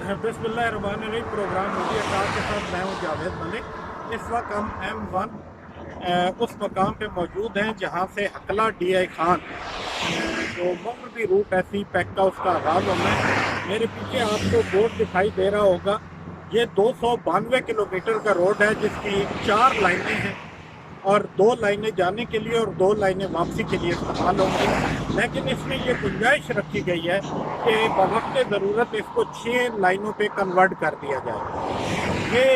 बिस्मिल्लाहिर्रहमानिर्रहीम। Programme media car के साथ मैं हूँ जावेद मलिक। इस वक्त हम M1 उस मकाम पे मौजूद हैं जहाँ से हकला DI खान जो मगरबी रूट है सी पैक का उसका आगाज़ होना है। मेरे पीछे आपको बोर्ड दिखाई दे रहा होगा। ये 292 किलोमीटर का रोड है जिसकी 4 लाइनें हैं और 2 लाइनें जाने के लिए और 2 लाइनें वापसी के लिए इस्तेमाल होंगी। लेकिन इसमें ये गुंजाइश रखी गई है कि बवक्त ज़रूरत इसको 6 लाइनों पे कन्वर्ट कर दिया जाए। ये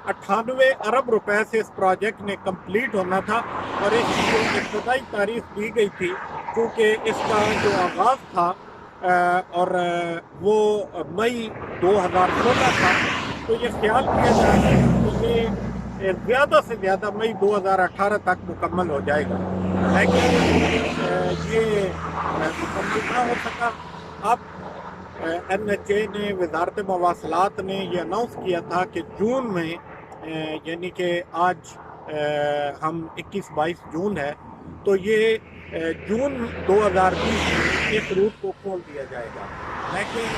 98 अरब रुपए से इस प्रोजेक्ट ने कंप्लीट होना था और इसकी जो इब्तदाई तारीख दी गई थी, क्योंकि इसका जो आगाज़ था और वो मई 2016 था, तो ये ख्याल किया जा रहा है कि ज़्यादा से ज़्यादा मई 2018 तक मुकम्मल हो जाएगा। लेकिन ये मुकम्मल ना हो सका। अब NHA ने, वजारत मवासलात ने ये अनाउंस किया था कि जून में, यानी कि आज हम 21-22 जून है, तो ये जून 2020 में इस रूट को खोल दिया जाएगा। लेकिन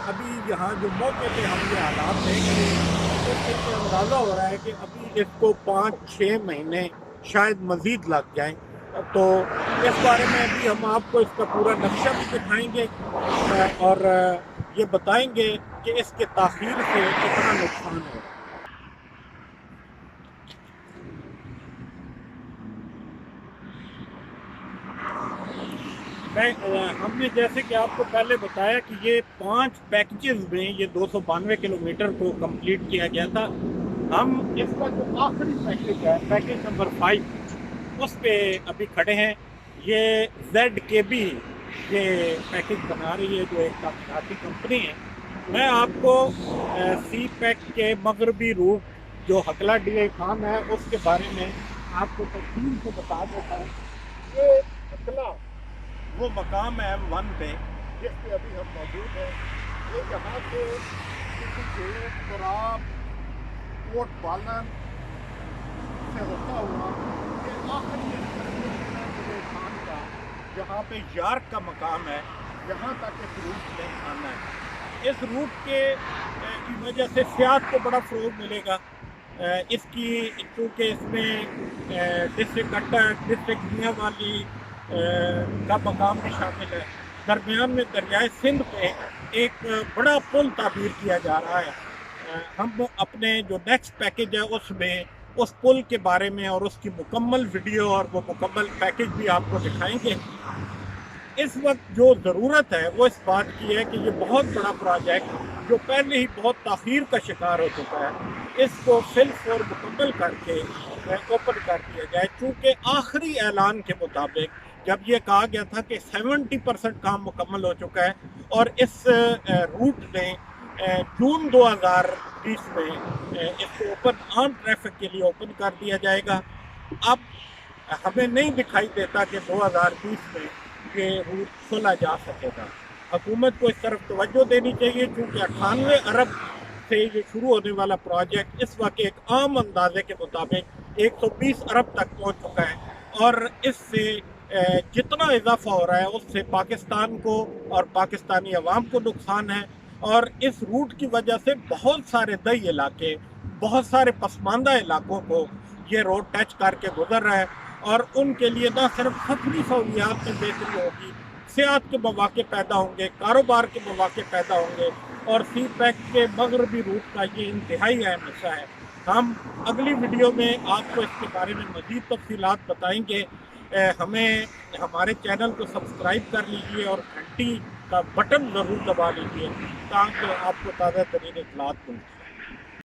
अभी यहाँ जो मौके पे हम ये हालात देख रहे हैं, इससे अंदाज़ा हो रहा है कि अभी इसको 5-6 महीने शायद मज़ीद लग जाएं। तो इस बारे में अभी हम आपको इसका पूरा नक्शा भी दिखाएंगे और ये बताएंगे कि इसके ताख़ीर से कितना नुकसान है। हमने जैसे कि आपको पहले बताया कि ये 5 पैकेजेस में ये 292 किलोमीटर को कंप्लीट किया गया था। हम इसका जो आखिरी पैकेज है, पैकेज नंबर 5, उस पे अभी खड़े हैं। ये ZKB ये पैकेज बना रही है, जो एक तहक़ीक़ाती कंपनी है। मैं आपको सी पैक के मगरबी रूट जो हकला DI खान है उसके बारे में आपको तफसील से बता देता हूँ। ये हकला वो मकाम है M1 पे जिस पे अभी हम मौजूद हैं। ये यहाँ से किसी खेत, खुराब, कोट पालन से होता हुआ ये आखिरी खान का, जहाँ पे यार्क का मकाम है, यहाँ तक इस रूट में आना है। इस रूट के की वजह से सियाहत को बड़ा फ़रोग़ मिलेगा। इसकी चूँकि इसमें डिस्ट्रिक्ट अटक, डिस्ट्रिक्ट मियांवाली का मकाम भी शामिल है। दरमियान में दरियाए सिंध पे एक बड़ा पुल ताबीर किया जा रहा है। हम अपने जो नेक्स्ट पैकेज है उसमें उस पुल के बारे में और उसकी मुकम्मल वीडियो और वो मुकम्मल पैकेज भी आपको दिखाएंगे। इस वक्त जो ज़रूरत है वो इस बात की है कि ये बहुत बड़ा प्रोजेक्ट जो पहले ही बहुत ताख़ीर का शिकार हो चुका है, इसको फिल और मुकम्मल करके ओपन कर दिया जाए। चूँकि आखिरी ऐलान के मुताबिक जब ये कहा गया था कि 70% काम मुकम्मल हो चुका है और इस रूट ने जून 2020 में इसको ओपन ऑन ट्रैफिक के लिए ओपन कर दिया जाएगा। अब हमें नहीं दिखाई देता कि 2020 में ये रूट खोला जा सकेगा। हुकूमत को इस तरफ तवज्जो देनी चाहिए, क्योंकि 98 अरब से ये शुरू होने वाला प्रोजेक्ट इस वक्त एक आम अंदाजे के मुताबिक 120 अरब तक पहुँच चुका है और इससे जितना इजाफा हो रहा है उससे पाकिस्तान को और पाकिस्तानी अवाम को नुकसान है। और इस रूट की वजह से बहुत सारे दई इलाके, बहुत सारे पसमानदा इलाकों को ये रोड टच करके गुजर रहा है और उनके लिए न सिर्फ सफरी सहूलियात में बेहतरी होगी, सियाहत के मौके पैदा होंगे, कारोबार के मौके पैदा होंगे और सी पैक के मगरबी रूट का ये इंतहाई अहम हिस्सा है। हम अगली वीडियो में आपको इसके बारे में मज़ीद तफसीलात बताएंगे। हमें हमारे चैनल को सब्सक्राइब कर लीजिए और घंटी का बटन ज़रूर दबा लीजिए ताकि आपको ताज़ा तरीन इत्तलात मिले।